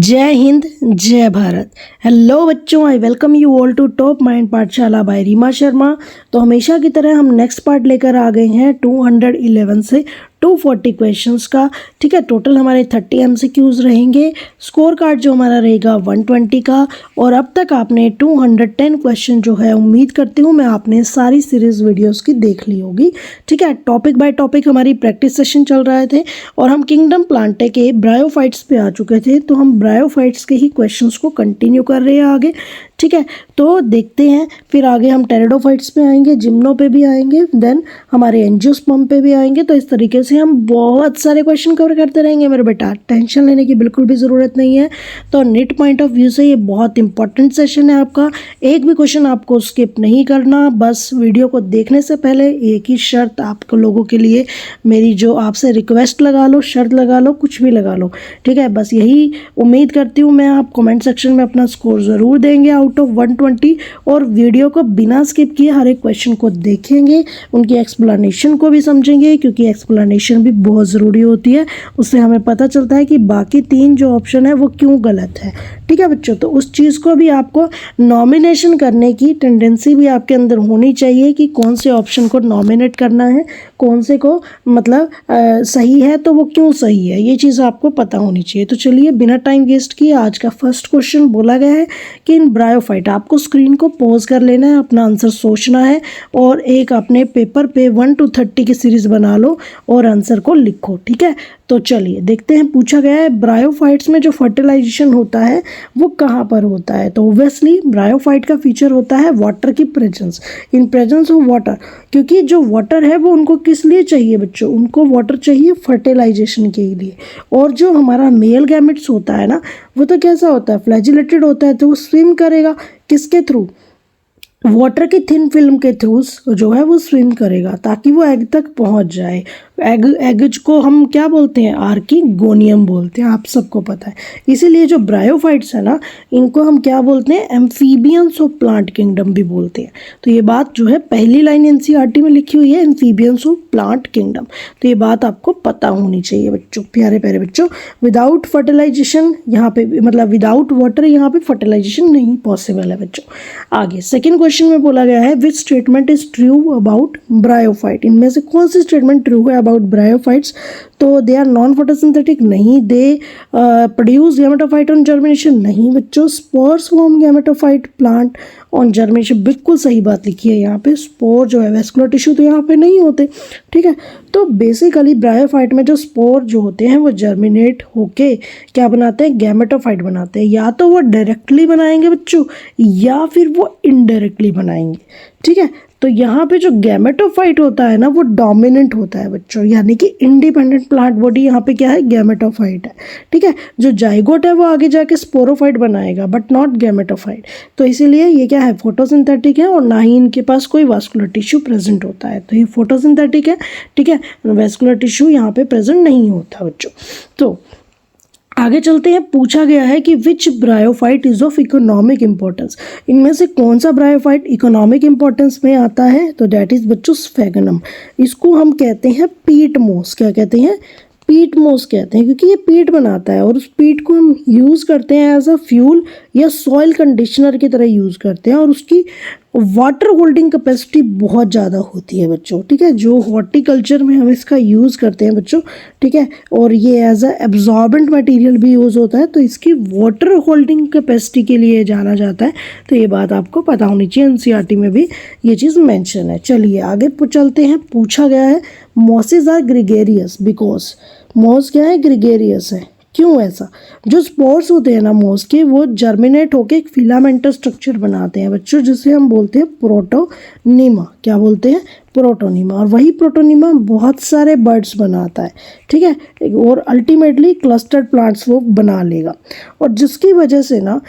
जय हिंद जय भारत। हेलो बच्चों, I welcome you all to Top Mind Pathshala by Reema Sharma. तो हमेशा की तरह हम नेक्स्ट पार्ट लेकर आ गए हैं 211 से 240 क्वेश्चंस का। ठीक है, टोटल हमारे 30 MCQs रहेंगे। स्कोर कार्ड जो हमारा रहेगा 120 का। और अब तक आपने 210 क्वेश्चन जो है, उम्मीद करती हूँ मैं आपने सारी सीरीज़ वीडियोस की देख ली होगी। ठीक है, टॉपिक बाय टॉपिक हमारी प्रैक्टिस सेशन चल रहे थे और हम किंगडम प्लांटे के ब्रायोफाइट्स पे आ चुके थे। तो हम ब्रायोफाइट्स के ही क्वेश्चंस को कंटिन्यू कर रहे हैं आगे। ठीक है, तो देखते हैं फिर आगे हम टेरिडोफाइट्स पे आएंगे, जिम्नो पे भी आएंगे, देन हमारे एंजियोस्पर्म पे भी आएंगे। तो इस तरीके से हम बहुत सारे क्वेश्चन कवर करते रहेंगे मेरे बेटा, टेंशन लेने की बिल्कुल भी ज़रूरत नहीं है। तो नीट पॉइंट ऑफ व्यू से ये बहुत इंपॉर्टेंट सेशन है आपका। एक भी क्वेश्चन आपको स्किप नहीं करना। बस वीडियो को देखने से पहले एक ही शर्त आपको लोगों के लिए, मेरी जो आपसे रिक्वेस्ट लगा लो, शर्त लगा लो, कुछ भी लगा लो। ठीक है, बस यही उम्मीद करती हूँ मैं। आप कमेंट सेक्शन में अपना स्कोर ज़रूर देंगे आउट ऑफ 120 और वीडियो को बिना स्किप किए हर एक क्वेश्चन को देखेंगे, उनकी एक्सप्लेनेशन को भी समझेंगे, क्योंकि एक्सप्लेनेशन भी बहुत ज़रूरी होती है। उससे हमें पता चलता है कि बाकी 3 जो ऑप्शन है वो क्यों गलत है। ठीक है बच्चों, तो उस चीज़ को भी आपको नॉमिनेशन करने की टेंडेंसी भी आपके अंदर होनी चाहिए कि कौन से ऑप्शन को नॉमिनेट करना है, कौन से को मतलब सही है तो वो क्यों सही है, ये चीज़ आपको पता होनी चाहिए। तो चलिए बिना टाइम वेस्ट किए आज का फर्स्ट क्वेश्चन बोला गया है कि इन ब्रायोफाइट, आपको स्क्रीन को पॉज कर लेना है, अपना आंसर सोचना है और एक अपने पेपर पे 1 to 30 की सीरीज़ बना लो और आंसर को लिखो। ठीक है, तो चलिए देखते हैं। पूछा गया है ब्रायोफाइट्स में जो फर्टिलाइजेशन होता है वो कहाँ पर होता है। तो ओब्वियसली ब्रायोफाइट का फीचर होता है वाटर की presence, in presence of water. क्योंकि जो वाटर है वो उनको किस लिए चाहिए बच्चों, उनको वाटर चाहिए फर्टिलाइजेशन के लिए। और जो हमारा मेल गैमेट्स होता है ना, वो तो कैसा होता है, फ्लैजिलेटेड होता है। तो वो स्विम करेगा किसके थ्रू, वाटर की थिन फिल्म के थ्रू जो है वो स्विम करेगा ताकि वो एग तक पहुंच जाए। एग को हम क्या बोलते हैं, आर्किगोनियम बोलते हैं, आप सबको पता है। इसीलिए जो ब्रायोफाइट्स है ना, इनको हम क्या बोलते हैं, एम्फीबियंस ऑफ प्लांट किंगडम भी बोलते हैं। तो ये बात जो है पहली लाइन एनसीईआरटी में लिखी हुई है, एम्फीबियंस ऑफ प्लांट किंगडम। तो ये बात आपको पता होनी चाहिए बच्चों, प्यारे प्यारे बच्चों। विदाउट फर्टिलाइजेशन यहाँ पे, मतलब विदाउट वाटर यहाँ पे फर्टिलाइजेशन नहीं पॉसिबल है बच्चों। आगे सेकेंड क्वेश्चन में बोला गया है which statement is true about bryophyte, इनमें से कौन सी स्टेटमेंट ट्रू है अबाउट ब्रायोफाइट्स। तो दे आर नॉन फोटोसिंथेटिक, नहीं। They produce gametophyte on germination, नहीं बच्चों। Spores form gametophyte plant on germination, बिल्कुल सही बात लिखी है यहाँ पे। स्पोर जो है वेस्कुलर टिश्यू तो यहाँ पे नहीं होते। ठीक है, तो बेसिकली ब्रायोफाइट में जो स्पोर जो होते हैं वो जर्मिनेट होके क्या बनाते हैं, गैमेटोफाइट बनाते हैं। या तो वो डायरेक्टली बनाएंगे बच्चों या फिर वो इनडायरेक्टली बनाएंगे। ठीक है, तो यहाँ पे जो गैमेटोफाइट होता है ना वो डोमिनेंट होता है बच्चों, यानी कि इंडिपेंडेंट प्लांट बॉडी यहाँ पे क्या है, गैमेटोफाइट है। ठीक है, जो जाइगोट है वो आगे जाके स्पोरोफाइट बनाएगा बट नॉट गैमेटोफाइट। तो इसीलिए ये क्या है, फोटोसिंथेटिक है और ना ही इनके पास कोई वास्कुलर टिश्यू प्रेजेंट होता है। तो ये फोटोसिंथेटिक है। ठीक है, वास्कुलर टिश्यू यहाँ पे प्रेजेंट नहीं होता बच्चों। तो आगे चलते हैं। पूछा गया है कि which bryophyte is of economic importance, इनमें से कौन सा ब्रायोफाइट इकोनॉमिक इंपॉर्टेंस में आता है। तो दैट इज बच्चों स्फेगनम। इसको हम कहते हैं पीट मोस, क्या कहते हैं, पीट मोस कहते हैं, क्योंकि ये पीट बनाता है और उस पीट को हम यूज़ करते हैं एज अ फ्यूल या सॉइल कंडीशनर की तरह यूज़ करते हैं। और उसकी वाटर होल्डिंग कैपेसिटी बहुत ज़्यादा होती है बच्चों। ठीक है, जो हॉर्टिकल्चर में हम इसका यूज़ करते हैं बच्चों। ठीक है, और ये एज अ एब्जॉर्बेंट मटेरियल भी यूज़ होता है, तो इसकी वाटर होल्डिंग कैपेसिटी के लिए जाना जाता है। तो ये बात आपको पता होनी चाहिए, एनसीईआरटी में भी ये चीज़ मेंशन है। चलिए आगे चलते हैं। पूछा गया है mosses are gregarious because, moss क्या है, ग्रिगेरियस है। क्यों ऐसा, जो स्पोर्स होते हैं ना मॉस के, वो जर्मिनेट होके एक फिलामेंटस स्ट्रक्चर बनाते हैं बच्चों, जिसे हम बोलते हैं प्रोटोनीमा। क्या बोलते हैं, प्रोटोनीमा। और वही प्रोटोनीमा बहुत सारे बर्ड्स बनाता है। ठीक है, और अल्टीमेटली क्लस्टर्ड प्लांट्स वो बना लेगा, और जिसकी वजह से ना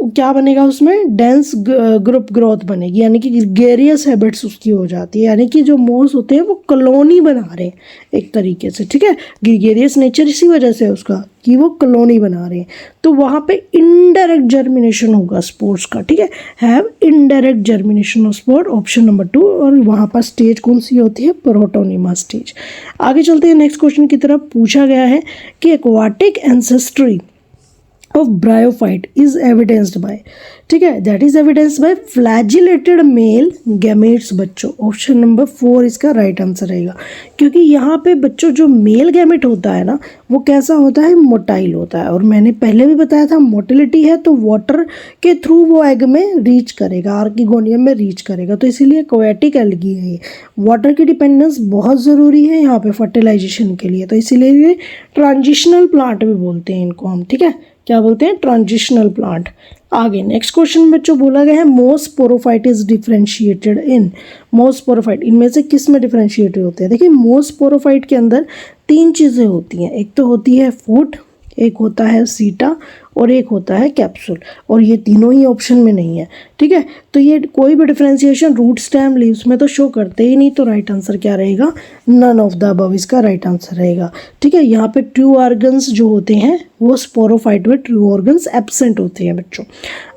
क्या बनेगा, उसमें डेंस ग्रुप ग्रोथ बनेगी, यानी कि ग्रेगेरियस हैबिट्स उसकी हो जाती है। यानी कि जो मोस होते हैं वो कॉलोनी बना रहे हैं एक तरीके से। ठीक है, ग्रेगेरियस नेचर इसी वजह से है उसका कि वो कॉलोनी बना रहे हैं। तो वहाँ पे इनडायरेक्ट जर्मिनेशन होगा स्पोर्स का। ठीक है, have indirect germination of spore, option number 2। और वहाँ पर स्टेज कौन सी होती है, प्रोटोनीमा स्टेज। आगे चलते हैं नेक्स्ट क्वेश्चन की तरफ। पूछा गया है कि aquatic ancestry of bryophyte is evidenced by, ठीक है, that is evidenced by flagellated male gametes बच्चों। ऑप्शन नंबर 4 इसका राइट आंसर रहेगा, क्योंकि यहाँ पे बच्चों जो मेल गैमेट होता है ना वो कैसा होता है, मोटाइल होता है, और मैंने पहले भी बताया था मोटिलिटी है तो वाटर के थ्रू वो एग में रीच करेगा, आर्किगोनियम में रीच करेगा, तो इसीलिए एक्वेटिक एल्गी है ये। वाटर की डिपेंडेंस बहुत ज़रूरी है यहाँ पे फर्टिलाइजेशन के लिए, तो इसीलिए ये ट्रांजिशनल प्लांट भी बोलते हैं इनको हम, ठीक है, क्या बोलते हैं, ट्रांजिशनल प्लांट। आगे नेक्स्ट क्वेश्चन में जो बोला गया है, most sporophyte is differentiated in, most sporophyte इनमें से किस में डिफरेंशिएटेड होते हैं। देखिए मोस्ट स्पोरोफाइट के अंदर 3 चीज़ें होती हैं, एक तो होती है फूट, एक होता है सीटा और एक होता है कैप्सूल, और ये तीनों ही ऑप्शन में नहीं है, ठीक है। तो ये कोई भी डिफरेंशिएशन रूट स्टेम लीव्स में तो शो करते ही नहीं, तो राइट आंसर क्या रहेगा, नन ऑफ द अबव इसका राइट आंसर रहेगा, ठीक है। यहाँ पे ट्रू ऑर्गन्स जो होते हैं वो स्पोरोफाइट में ट्रू ऑर्गन्स एब्सेंट होते हैं बच्चों।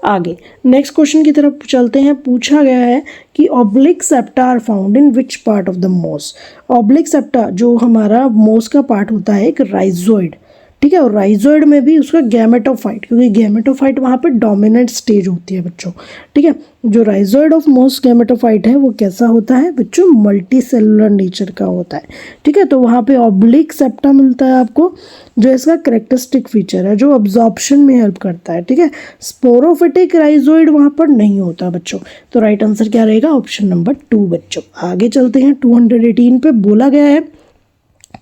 आगे नेक्स्ट क्वेश्चन की तरफ चलते हैं। पूछा गया है कि oblique septa are found in which part of the moss. Oblique septa जो हमारा मोस का पार्ट होता है एक राइजोइड, ठीक है, और राइजोइड में भी उसका गैमेटोफाइट, क्योंकि गैमेटोफाइट वहाँ पे डोमिनेंट स्टेज होती है बच्चों, ठीक है। जो राइजोइड ऑफ मोस्ट गैमेटोफाइट है वो कैसा होता है बच्चों, मल्टी सेलुलर नेचर का होता है, ठीक है। तो वहाँ पे ऑब्लिक सेप्टा मिलता है आपको, जो इसका करेक्टरिस्टिक फीचर है, जो अब्जॉर्प्शन में हेल्प करता है, ठीक है। स्पोरोफिटिक राइजोइड वहाँ पर नहीं होता बच्चों, तो राइट आंसर क्या रहेगा, ऑप्शन नंबर 2 बच्चों। आगे चलते हैं 218 पे। बोला गया है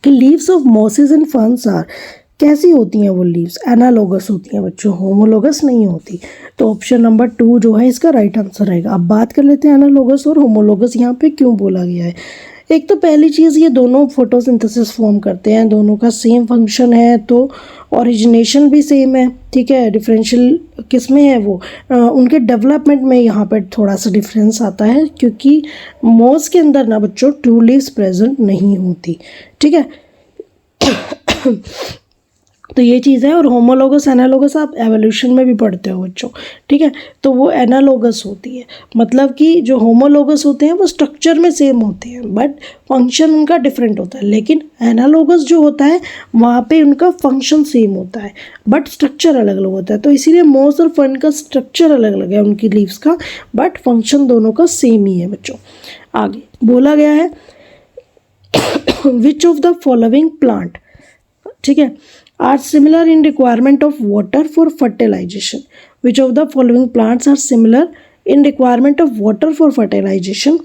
कि leaves of mosses and ferns are, कैसी होती हैं वो लीव्स, एनालोगस होती हैं बच्चों, होमोलोगस नहीं होती, तो ऑप्शन नंबर 2 जो है इसका राइट आंसर रहेगा। अब बात कर लेते हैं एनालोगस और होमोलोगस यहाँ पे क्यों बोला गया है। एक तो पहली चीज़, ये दोनों फोटोसिंथेसिस फॉर्म करते हैं, दोनों का सेम फंक्शन है, तो ओरिजिनेशन भी सेम है, ठीक है। डिफरेंशियल किस में है वो, उनके डेवलपमेंट में यहाँ पर थोड़ा सा डिफरेंस आता है, क्योंकि मोस के अंदर ना बच्चों ट्रू लीव्स प्रेजेंट नहीं होती, ठीक है। तो ये चीज़ है, और होमोलोगस एनालोगस आप एवोल्यूशन में भी पढ़ते हो बच्चों, ठीक है, तो वो एनालोगस होती है, मतलब कि जो होमोलोगस होते हैं वो स्ट्रक्चर में सेम होते हैं बट फंक्शन उनका डिफरेंट होता है, लेकिन एनालोगस जो होता है वहाँ पे उनका फंक्शन सेम होता है बट स्ट्रक्चर अलग अलग होता है, तो इसीलिए मोस और फर्न का स्ट्रक्चर अलग अलग है उनकी लीव्स का, बट फंक्शन दोनों का सेम ही है बच्चों। आगे बोला गया है विच ऑफ द फॉलोइंग प्लांट, ठीक है, are similar in requirement of water for fertilization. Which of the following plants are similar in requirement of water for fertilization?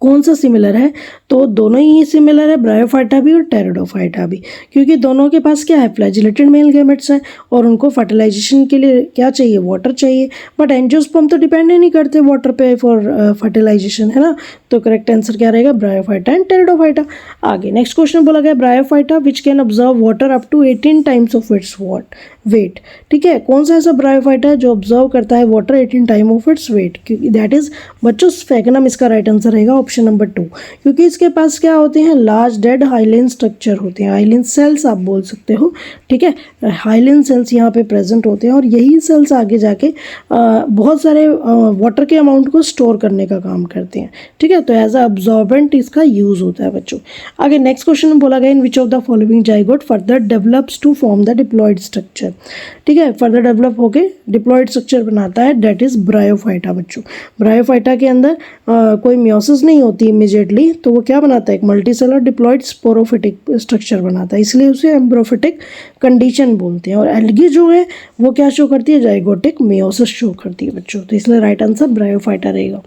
कौन सा सिमिलर है, तो दोनों ही सिमिलर है, ब्रायोफाइटा भी और टेरिडोफाइटा भी, क्योंकि दोनों के पास क्या है, फ्लैजिलेटेड मेल गैमेट्स हैं और उनको फर्टिलाइजेशन के लिए क्या चाहिए, वाटर चाहिए, बट एंजियोस्पर्म तो डिपेंड ही नहीं करते वाटर पे फॉर फर्टिलाइजेशन, है ना, तो करेक्ट आंसर क्या रहेगा, ब्रायोफाइटा एंड टेरिडोफाइटा। आगे नेक्स्ट क्वेश्चन बोला गया bryophyta which can observe water up to 18 times of its weight, ठीक है, कौन सा ऐसा ब्रायोफाइटा है जो ऑब्जर्व करता है water 18 time of its wait, क्योंकि दैट इज बच्चों स्फेगनम इसका राइट आंसर रहेगा, ऑप्शन नंबर 2, क्योंकि इसके पास क्या होते हैं, लार्ज डेड हाइलिन स्ट्रक्चर होते हैं, हाइलिन सेल्स आप बोल सकते हो, ठीक है, हाइलिन सेल्स यहाँ पे प्रेजेंट होते हैं, और यही सेल्स आगे जाके बहुत सारे वाटर के अमाउंट को स्टोर करने का काम करते हैं, ठीक है, तो एज अ अब्जॉर्बेंट इसका यूज होता है बच्चों। आगे नेक्स्ट क्वेश्चन में बोला गया in which of the following zygote further develops to form the diploid structure, ठीक है, फर्दर डेवलप होके डिप्लॉयड स्ट्रक्चर बनाता है, दैट इज ब्रायोफाइटा बच्चों। ब्रायोफाइटा के अंदर कोई मियोसिस नहीं होती इमीडिएटली, तो वो क्या बनाता है, एक मल्टीसेलर डिप्लॉयड स्पोरोफिटिक स्ट्रक्चर बनाता है, इसलिए उसे एम्ब्रोफिटिक कंडीशन बोलते हैं, और एल्गी जो है वो क्या शो करती है, जाइगोटिक मियोसिस शो करती है बच्चों, तो इसलिए राइट आंसर ब्रायोफाइटा रहेगा।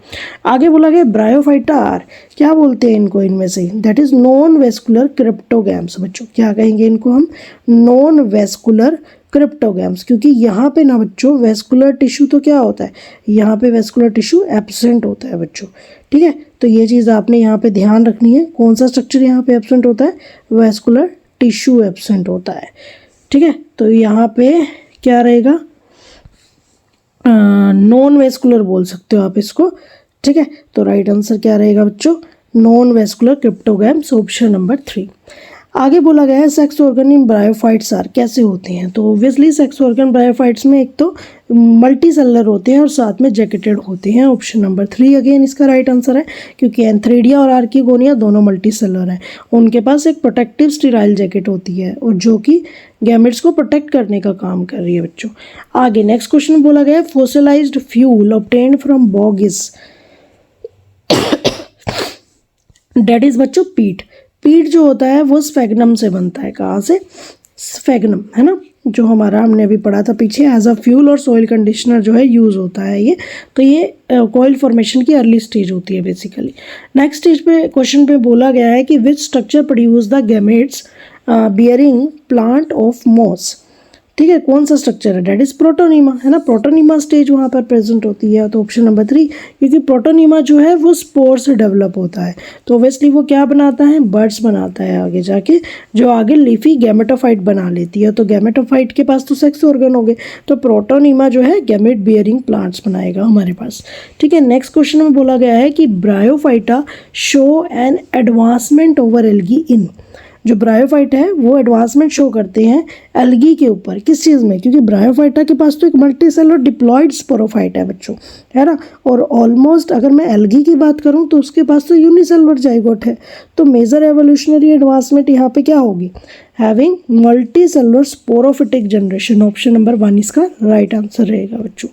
आगे बोला गया ब्रायोफाइटा आर, क्या बोलते हैं इनको इनमें से, that is non vascular cryptogams बच्चों, क्या कहेंगे इनको हम, नॉन वेस्कुलर क्रिप्टोगैम्स, क्योंकि यहाँ पे ना बच्चों वेस्कुलर टिश्यू तो क्या होता है, यहाँ पे वेस्कुलर टिश्यू एब्सेंट होता है बच्चों, ठीक है, तो ये चीज़ आपने यहाँ पे ध्यान रखनी है, कौन सा स्ट्रक्चर यहाँ पे एब्सेंट होता है, वेस्कुलर टिश्यू एब्सेंट होता है, ठीक है, तो यहाँ पे क्या रहेगा, नॉन वेस्कुलर बोल सकते हो आप इसको, ठीक है, तो राइट आंसर क्या रहेगा बच्चों, non vascular cryptogams, option number 3। आगे बोला गया है sex organ in bryophytes are, कैसे होते हैं। तो ऑब्वियसली सेक्स ऑर्गन ब्रायोफाइट्स में एक तो मल्टी सेलुलर होते हैं और साथ में जैकेटेड होते हैं। ऑप्शन नंबर 3 अगेन इसका राइट आंसर है, क्योंकि एंथ्रेडिया और आर्किगोनिया दोनों मल्टी सेलुलर हैं। उनके पास एक प्रोटेक्टिव स्टेराइल जैकेट होती है और जो कि गैमेट्स को प्रोटेक्ट करने का काम कर रही है बच्चों। आगे नेक्स्ट क्वेश्चन बोला गया है fossilised fuel obtained from bog is, that is बच्चों पीट। पीट जो होता है वो स्फेगनम से बनता है। कहाँ से? स्फेगनम, है ना, जो हमारा हमने अभी पढ़ा था पीछे, एज अ फ्यूल और सॉइल कंडीशनर जो है यूज़ होता है ये। तो ये कॉइल फॉर्मेशन की अर्ली स्टेज होती है बेसिकली। नेक्स्ट स्टेज पे क्वेश्चन पे बोला गया है कि which structure produce the gametes bearing plant of moss. ठीक है, कौन सा स्ट्रक्चर है? डेट इज प्रोटोनीमा, है ना, प्रोटोनीमा स्टेज वहाँ पर प्रेजेंट होती है। तो ऑप्शन नंबर 3, क्योंकि प्रोटोनीमा जो है वो स्पोर से डेवलप होता है, तो ऑब्वियसली वो क्या बनाता है? बर्ड्स बनाता है आगे जाके, जो आगे लीफी गैमेटोफाइट बना लेती है। तो गैमेटोफाइट के पास तो सेक्स ऑर्गन हो गए, तो प्रोटोनीमा जो है गैमेट बियरिंग प्लांट्स बनाएगा हमारे पास। ठीक है, नेक्स्ट क्वेश्चन में बोला गया है कि bryophyta show an advancement over algae in, जो ब्रायोफाइटा है वो एडवांसमेंट शो करते हैं एल्गी के ऊपर। किस चीज़ में? क्योंकि ब्रायोफाइटा के पास तो एक मल्टी सेलुलर डिप्लॉयड स्पोरोफाइट है बच्चों, है ना, और ऑलमोस्ट अगर मैं एल्गी की बात करूं तो उसके पास तो यूनिसेलुलर जाइगोट है। तो मेजर एवोल्यूशनरी एडवांसमेंट यहाँ पे क्या होगी? Having multi cellular sporophytic generation. Option number 1 इसका राइट आंसर रहेगा बच्चों।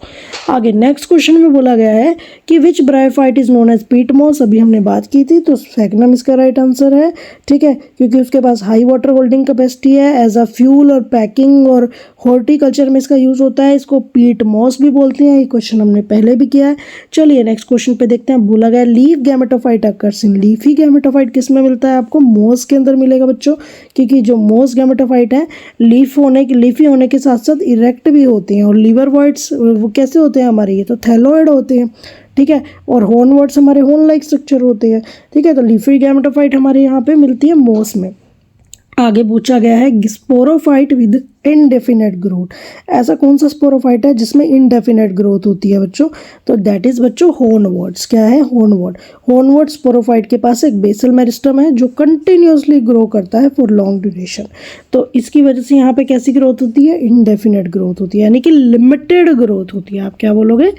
आगे नेक्स्ट क्वेश्चन में बोला गया है कि which bryophyte is known as peat moss, अभी हमने बात की थी, तो स्फेगनम इसका राइट आंसर है। ठीक है, क्योंकि उसके पास हाई वाटर होल्डिंग कैपेसिटी है, एज अ फ्यूल और पैकिंग और हॉर्टिकल्चर में इसका यूज होता है। इसको पीट मॉस भी बोलते हैं। ये क्वेश्चन हमने पहले भी किया है। चलिए नेक्स्ट क्वेश्चन पे देखते हैं। बोला गया leaf gametophyte occurs in, leafy gametophyte किस में मिलता है? आपको मॉस के अंदर मिलेगा बच्चों, क्योंकि जो मॉस गैमेटोफाइट है लीफी होने के साथ साथ इरेक्ट भी होते हैं। और लीवरवर्ड्स वो कैसे होते हैं हमारे? ये तो थैलोइड होते हैं। ठीक है, और होर्नवर्ड्स हमारे होर्न लाइक स्ट्रक्चर होते हैं। ठीक है, तो लीफी गैमेटोफाइट हमारे यहाँ पे मिलती है मॉस में। आगे पूछा गया है स्पोरोफाइट विद इनडेफिनेट ग्रोथ, ऐसा कौन सा स्पोरोफाइट है जिसमें इनडेफिनेट ग्रोथ होती है बच्चों? तो दैट इज बच्चों होर्नवर्ड्स। क्या है? होर्नवर्ड। होर्नवर्ड स्पोरोफाइट के पास एक बेसल मेरिस्टम है जो कंटिन्यूसली ग्रो करता है फॉर लॉन्ग ड्यूरेशन। तो इसकी वजह से यहाँ पे कैसी ग्रोथ होती है? इनडेफिनेट ग्रोथ होती है, यानी कि लिमिटेड ग्रोथ होती है। आप क्या बोलोगे?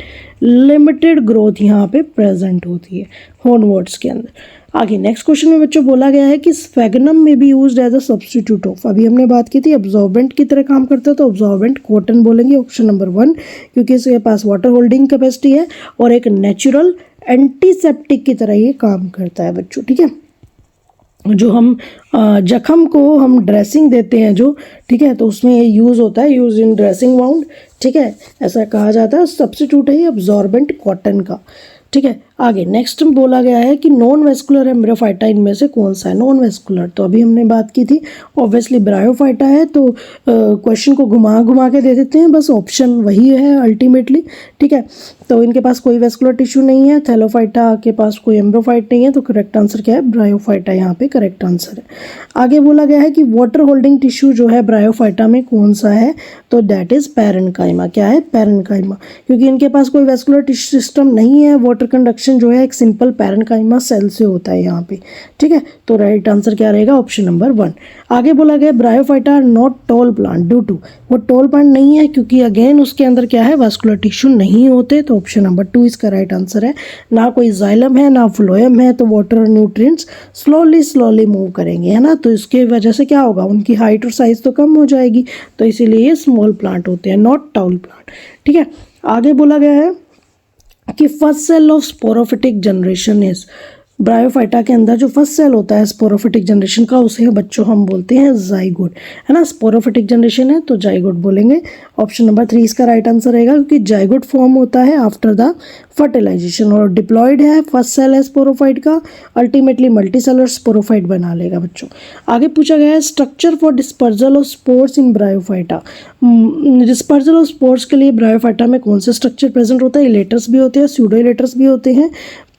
लिमिटेड ग्रोथ यहाँ पे प्रेजेंट होती है होर्नवर्ड्स के अंदर। आगे नेक्स्ट क्वेश्चन में बच्चों बोला गया है कि स्फेगनम में भी used as a substitute of, अभी हमने बात की थी अब्जॉर्बेंट की तरह काम करता है, तो अब्जॉर्बेंट कॉटन बोलेंगे। ऑप्शन नंबर 1, क्योंकि इसके पास वाटर होल्डिंग कैपेसिटी है और एक नेचुरल एंटीसेप्टिक की तरह ये काम करता है बच्चों। ठीक है, जो हम जख्म को हम ड्रेसिंग देते हैं जो, ठीक है, तो उसमें ये यूज़ होता है, यूज इन ड्रेसिंग वाउंड। ठीक है, ऐसा कहा जाता है। सब्स्टिट्यूट है ये अब्जॉर्बेंट कॉटन का। ठीक है, आगे नेक्स्ट बोला गया है कि नॉन वेस्कुलर एम्ब्रियोफाइटा इनमें से कौन सा है? नॉन वेस्कुलर, तो अभी हमने बात की थी, ऑब्वियसली ब्रायोफाइटा है। तो क्वेश्चन को घुमा के दे देते हैं, बस ऑप्शन वही है अल्टीमेटली। ठीक है, तो इनके पास कोई वेस्कुलर टिश्यू नहीं है। थैलोफाइटा के पास कोई एम्ब्रियोफाइट नहीं है, तो करेक्ट आंसर क्या है? ब्रायोफाइटा यहाँ पे करेक्ट आंसर है। आगे बोला गया है कि वाटर होल्डिंग टिश्यू जो है ब्रायोफाइटा में कौन सा है? तो दैट इज पैरेन्काइमा। क्या है? पैरेन्काइमा, क्योंकि इनके पास कोई वेस्कुलर टिश्यू सिस्टम नहीं है। वाटर कंडक्शन जो है एक सिंपल पैरेन्काइमा सेल से होता है यहाँ पे। ठीक है, तो राइट आंसर क्या रहेगा? Option number 1। आगे बोला गया bryophyta are not tall plant due to, वो टॉल प्लांट नहीं है क्योंकि अगेन उसके अंदर क्या है? वेस्कुलर टिश्यू नहीं होते। तो ऑप्शन नंबर 2 इसका राइट आंसर है। ना कोई जाइलम है ना फ्लोएम है, तो वाटर और न्यूट्रिएंट्स स्लोली मूव करेंगे, है ना, तो इसके वजह से क्या होगा? उनकी हाइट और साइज तो कम हो जाएगी, तो इसीलिए ये स्मॉल प्लांट होते हैं, नॉट टॉल प्लांट। ठीक है, आगे बोला गया है कि first cell of sporophytic generation is, bryophyta के अंदर जो फर्स्ट सेल होता है स्पोरोफिटिक जनरेशन का, उसे बच्चों हम बोलते हैं जाइगोट, है ना। स्पोरोफिटिक जनरेशन है तो जाइगोट बोलेंगे। ऑप्शन नंबर 3 इसका राइट आंसर रहेगा, क्योंकि जाइगोट फॉर्म होता है आफ्टर द फर्टिलाइजेशन, और डिप्लॉयड है, फर्स्ट सेल है स्पोरोफाइट का, अल्टीमेटली मल्टी सेलुलर स्पोरोफाइट बना लेगा बच्चों। आगे पूछा गया है structure for dispersal of spores in bryophyta, dispersal of spores के लिए ब्रायोफाइटा में कौन से स्ट्रक्चर प्रेजेंट होता है? इलेटर्स भी होते हैं, स्यूडो इलेटर्स भी होते हैं,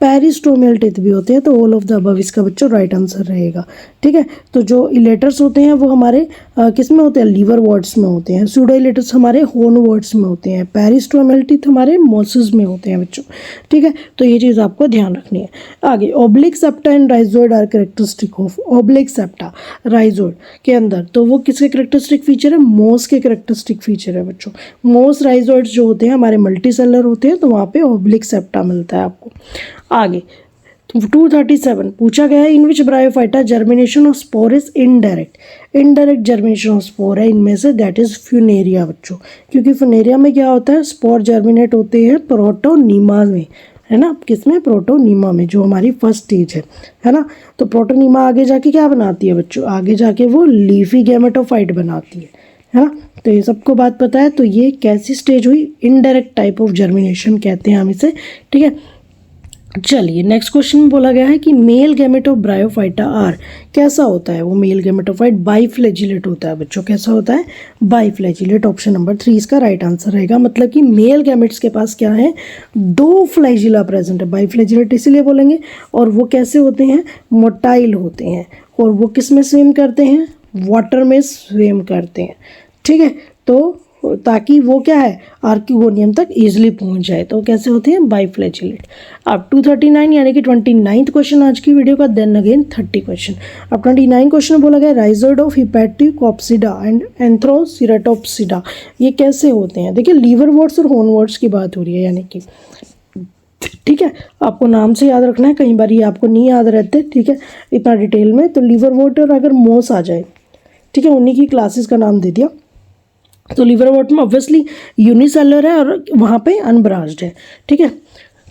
पेरिस्टोमियल टीथ भी होते हैं। तो ऑल ऑफ द अबव इसका बच्चों राइट आंसर रहेगा। ठीक है, तो जो इलेटर्स होते हैं वो हमारे किस में होते हैं, लीवर वर्ड्स में होते हैं। सूडो इलेटर्स हमारे होर्न वर्ड्स में होते हैं। पेरिस्टोमियल टीथ हमारे मॉसेस में होते हैं बच्चों। ठीक है, तो ये चीज़ आपको ध्यान रखनी है। आगे oblique septa and rhizoid are characteristic of oblique septa rhizoid के अंदर, तो वो किसके कैरेक्टरिस्टिक फीचर है, मोस के कैरेक्टरिस्टिक फीचर है बच्चों। मोस राइजोइड्स जो होते हैं हमारे मल्टीसेलर होते हैं, तो वहाँ पे ओब्लिक सेप्टा मिलता है आपको। आगे 237 पूछा गया है, in which bryophyta germination of spore is indirect. Indirect germination of spore है इनमें से, दैट इज फ्यूनेरिया बच्चों। क्योंकि फ्यूनेरिया में क्या होता है, स्पोर जर्मिनेट होते हैं प्रोटोनीमा में, है ना, किसमें, प्रोटोनीमा में, जो हमारी फर्स्ट स्टेज है ना। तो प्रोटोनीमा आगे जाके क्या बनाती है बच्चों, आगे जाके वो लीफी गैमेटोफाइट बनाती है ना। तो ये सबको बात पता है। तो ये कैसी स्टेज हुई, इनडायरेक्ट टाइप ऑफ जर्मिनेशन कहते हैं हम इसे। ठीक है, चलिए नेक्स्ट क्वेश्चन में बोला गया है कि male gamete of bryophyta are, कैसा होता है वो मेल गैमेटोफाइट, बाइफ्लैजिलेट होता है बच्चों। कैसा होता है, बाइफ्लैजिलेट। ऑप्शन नंबर 3 इसका राइट आंसर रहेगा। मतलब कि मेल गैमेट्स के पास क्या है, 2 फ्लैजिला प्रेजेंट है, बाइफ्लैजिलेट इसीलिए बोलेंगे। और वो कैसे होते हैं, मोटाइल होते हैं। और वो किस में स्विम करते हैं, वाटर में स्विम करते हैं। ठीक है, तो ताकि वो क्या है, आर्किगोनियम तक इजीली पहुंच जाए। तो कैसे होते हैं, बाइफ्लैजिलेट। अब 239 यानी कि 29th क्वेश्चन आज की वीडियो का। Then again 30 question. अब 29 क्वेश्चन में बोला गया rhizoid of hepaticopsida and anthocerotopsida, ये कैसे होते हैं। देखिए लीवर वर्ड्स और होर्न वर्ड्स की बात हो रही है, यानी कि ठीक है, आपको नाम से याद रखना है, कई बार ये आपको नहीं याद रहते। ठीक है, इतना डिटेल में। तो लीवर वर्ड और अगर मोस आ जाए, ठीक है, उन्हीं की क्लासेस का नाम दे दिया। तो लीवर वॉट में ऑब्वियसली यूनिसेलर है और वहाँ पे अनब्रांच्ड है। ठीक है,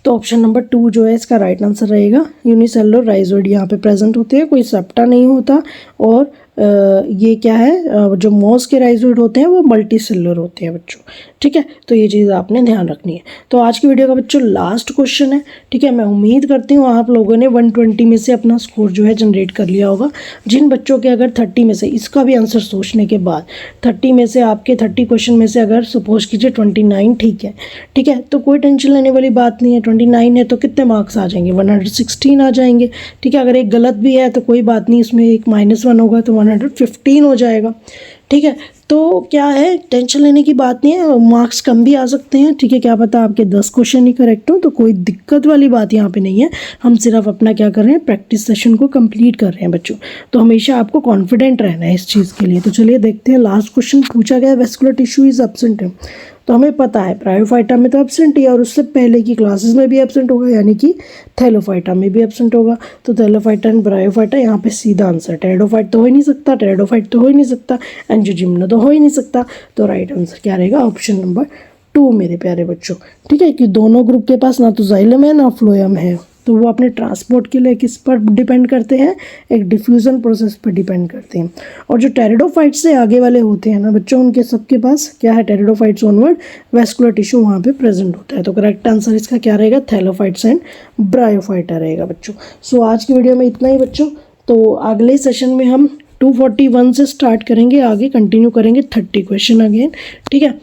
तो ऑप्शन नंबर 2 जो है इसका राइट आंसर रहेगा। यूनिसेलुलर राइजोइड यहाँ पे प्रेजेंट होते हैं, कोई सेप्टा नहीं होता। और ये क्या है, जो मॉस के राइजोइड होते हैं वो मल्टी सेलुलर होते हैं बच्चों। ठीक है, तो ये चीज़ आपने ध्यान रखनी है। तो आज की वीडियो का बच्चों लास्ट क्वेश्चन है। ठीक है, मैं उम्मीद करती हूँ आप लोगों ने 120 में से अपना स्कोर जो है जनरेट कर लिया होगा। जिन बच्चों के अगर 30 में से, इसका भी आंसर सोचने के बाद 30 में से, आपके 30 क्वेश्चन में से अगर सपोज कीजिए 29 ठीक है, ठीक है, तो कोई टेंशन लेने वाली बात नहीं है। 29 है तो कितने मार्क्स आ जाएंगे, 116 आ जाएंगे। ठीक है, अगर एक गलत भी है तो कोई बात नहीं, इसमें एक -1 होगा तो 115 हो जाएगा। ठीक है, तो क्या है, टेंशन लेने की बात नहीं है, मार्क्स कम भी आ सकते हैं। ठीक है, क्या पता आपके 10 क्वेश्चन ही करेक्ट हो, तो कोई दिक्कत वाली बात यहाँ पे नहीं है। हम सिर्फ अपना क्या कर रहे हैं, प्रैक्टिस सेशन को कंप्लीट कर रहे हैं बच्चों। तो हमेशा आपको कॉन्फिडेंट रहना है इस चीज़ के लिए। तो चलिए देखते हैं, लास्ट क्वेश्चन पूछा गया, वेस्कुलर टिश्यू इज एब्सेंट है। तो हमें पता है ब्रायोफाइटा में तो एब्सेंट ही है, और उससे पहले की क्लासेस में भी एब्सेंट होगा, यानी कि थैलोफाइटा में भी एब्सेंट होगा। तो थैलोफाइटा एंड ब्रायोफाइटा यहाँ पे सीधा आंसर। टेरिडोफाइट तो हो ही नहीं सकता, टेरिडोफाइट तो हो ही नहीं सकता, एंजियोजिम्नो तो हो ही नहीं सकता। तो राइट आंसर क्या रहेगा, ऑप्शन नंबर 2 मेरे प्यारे बच्चों। ठीक है, कि दोनों ग्रुप के पास ना तो जाइलम है ना फ्लोएम है, तो वो अपने ट्रांसपोर्ट के लिए किस पर डिपेंड करते हैं, एक डिफ्यूज़न प्रोसेस पर डिपेंड करते हैं। और जो टेरिडोफाइट से आगे वाले होते हैं ना बच्चों, उनके सबके पास क्या है, टेरिडोफाइट्स ऑनवर्ड वेस्कुलर टिश्यू वहाँ पे प्रेजेंट होता है। तो करेक्ट आंसर इसका क्या रहेगा, थैलोफाइट्स एंड ब्रायोफाइटा रहेगा बच्चों। सो आज की वीडियो में इतना ही बच्चों। तो अगले सेशन में हम 241 से स्टार्ट करेंगे, आगे कंटिन्यू करेंगे 30 क्वेश्चन अगेन। ठीक है,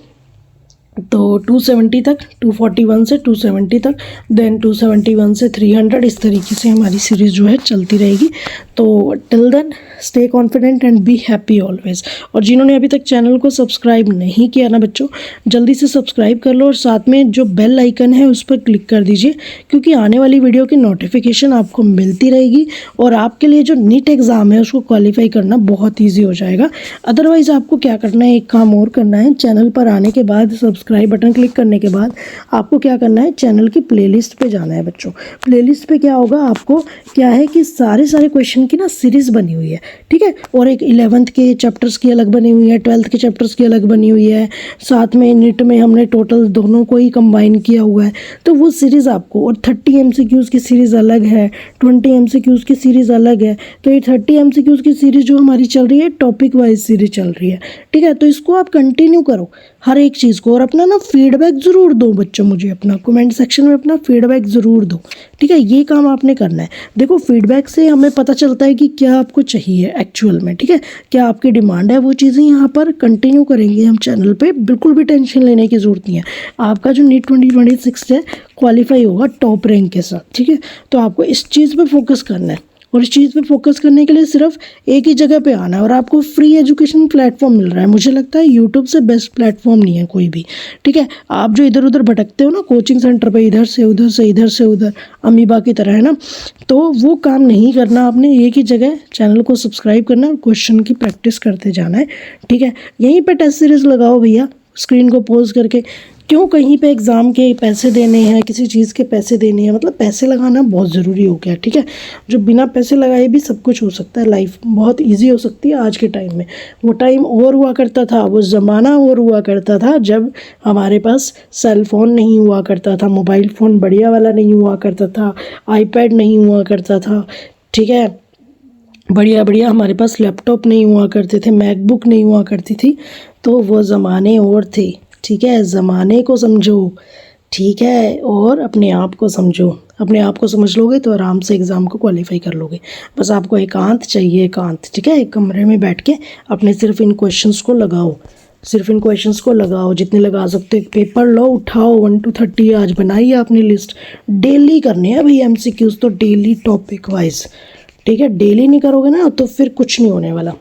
तो 270 तक, 241 से 270 तक, देन 271 से 300, इस तरीके से हमारी सीरीज़ जो है चलती रहेगी। तो till then stay confident and be happy always. और जिन्होंने अभी तक चैनल को सब्सक्राइब नहीं किया ना बच्चों, जल्दी से सब्सक्राइब कर लो और साथ में जो बेल आइकन है उस पर क्लिक कर दीजिए, क्योंकि आने वाली वीडियो की नोटिफिकेशन आपको मिलती रहेगी और आपके लिए जो नीट एग्ज़ाम है उसको क्वालिफाई करना बहुत ईजी हो जाएगा। अदरवाइज़ आपको क्या करना है, एक काम और करना है, चैनल पर आने के बाद सब्सक्राइब बटन क्लिक करने के बाद आपको क्या करना है, चैनल की प्लेलिस्ट पे जाना है बच्चों। प्लेलिस्ट पे क्या होगा, आपको क्या है कि सारे क्वेश्चन की ना सीरीज़ बनी हुई है। ठीक है, और एक 11th के चैप्टर्स की अलग बनी हुई है, 12th के चैप्टर्स की अलग बनी हुई है, साथ में नीट में हमने टोटल दोनों को ही कंबाइन किया हुआ है। तो वो सीरीज़ आपको, और 30 MCQs की सीरीज़ अलग है, 20 MCQs की सीरीज़ अलग है। तो ये 30 MCQs की सीरीज़ जो हमारी चल रही है, टॉपिक वाइज सीरीज़ चल रही है। ठीक है, तो इसको आप कंटिन्यू करो हर एक चीज़ को, और अपने अपना ना फीडबैक ज़रूर दो बच्चों, मुझे अपना कमेंट सेक्शन में अपना फीडबैक ज़रूर दो, ठीक है। ये काम आपने करना है। देखो फीडबैक से हमें पता चलता है कि क्या आपको चाहिए एक्चुअल में, ठीक है, क्या आपकी डिमांड है। वो चीज़ें यहाँ पर कंटिन्यू करेंगे हम चैनल पे, बिल्कुल भी टेंशन लेने की ज़रूरत नहीं है। आपका जो नीट 2026 है क्वालिफाई होगा टॉप रैंक के साथ, ठीक है। तो आपको इस चीज़ पे फोकस करना है, और इस चीज़ पे फोकस करने के लिए सिर्फ एक ही जगह पे आना है, और आपको फ्री एजुकेशन प्लेटफॉर्म मिल रहा है। मुझे लगता है यूट्यूब से बेस्ट प्लेटफॉर्म नहीं है कोई भी, ठीक है। आप जो इधर उधर भटकते हो ना कोचिंग सेंटर पे, इधर से उधर से इधर से उधर अमीबा की तरह, है ना, तो वो काम नहीं करना आपने। एक ही जगह चैनल को सब्सक्राइब करना है और क्वेश्चन की प्रैक्टिस करते जाना है, ठीक है। यहीं पर टेस्ट सीरीज लगाओ भैया, स्क्रीन को पॉज करके। क्यों कहीं पे एग्ज़ाम के पैसे देने हैं, किसी चीज़ के पैसे देने हैं, मतलब पैसे लगाना बहुत ज़रूरी हो गया, ठीक है। जो बिना पैसे लगाए भी सब कुछ हो सकता है, लाइफ बहुत इजी हो सकती है आज के टाइम में। वो टाइम और हुआ करता था, वो ज़माना और हुआ करता था जब हमारे पास सेल फ़ोन नहीं हुआ करता था, मोबाइल फ़ोन बढ़िया वाला नहीं हुआ करता था, आईपैड नहीं हुआ करता था, ठीक है, बढ़िया बढ़िया हमारे पास लैपटॉप नहीं हुआ करते थे, मैकबुक नहीं हुआ करती थी। तो वो ज़माने और थे, ठीक है। ज़माने को समझो, ठीक है, और अपने आप को समझो। अपने आप को समझ लोगे तो आराम से एग्ज़ाम को क्वालिफाई कर लोगे। बस आपको एकांत चाहिए, एकांत, ठीक है। एक कमरे में बैठ के अपने सिर्फ इन क्वेश्चंस को लगाओ, सिर्फ इन क्वेश्चंस को लगाओ, जितने लगा सकते हो। पेपर लो, उठाओ 1 to 30, आज बनाइए अपनी लिस्ट। डेली करने हैं भाई MCQs, तो डेली टॉपिक वाइज, ठीक है। डेली नहीं करोगे ना तो फिर कुछ नहीं होने वाला।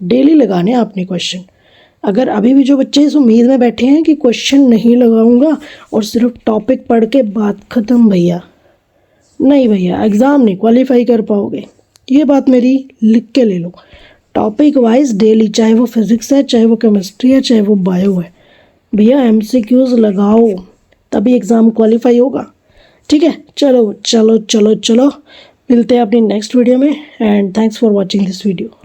डेली लगाने हैं आपने क्वेश्चन। अगर अभी भी जो बच्चे इस उम्मीद में बैठे हैं कि क्वेश्चन नहीं लगाऊंगा और सिर्फ टॉपिक पढ़ के बात ख़त्म, भैया नहीं भैया, एग्ज़ाम नहीं क्वालिफाई कर पाओगे। ये बात मेरी लिख के ले लो। टॉपिक वाइज डेली, चाहे वो फिज़िक्स है, चाहे वो केमिस्ट्री है, चाहे वो बायो है, भैया MCQs लगाओ, तभी एग्ज़ाम क्वालिफाई होगा, ठीक है। चलो चलो चलो चलो, मिलते हैं अपनी नेक्स्ट वीडियो में, and thanks for watching this video.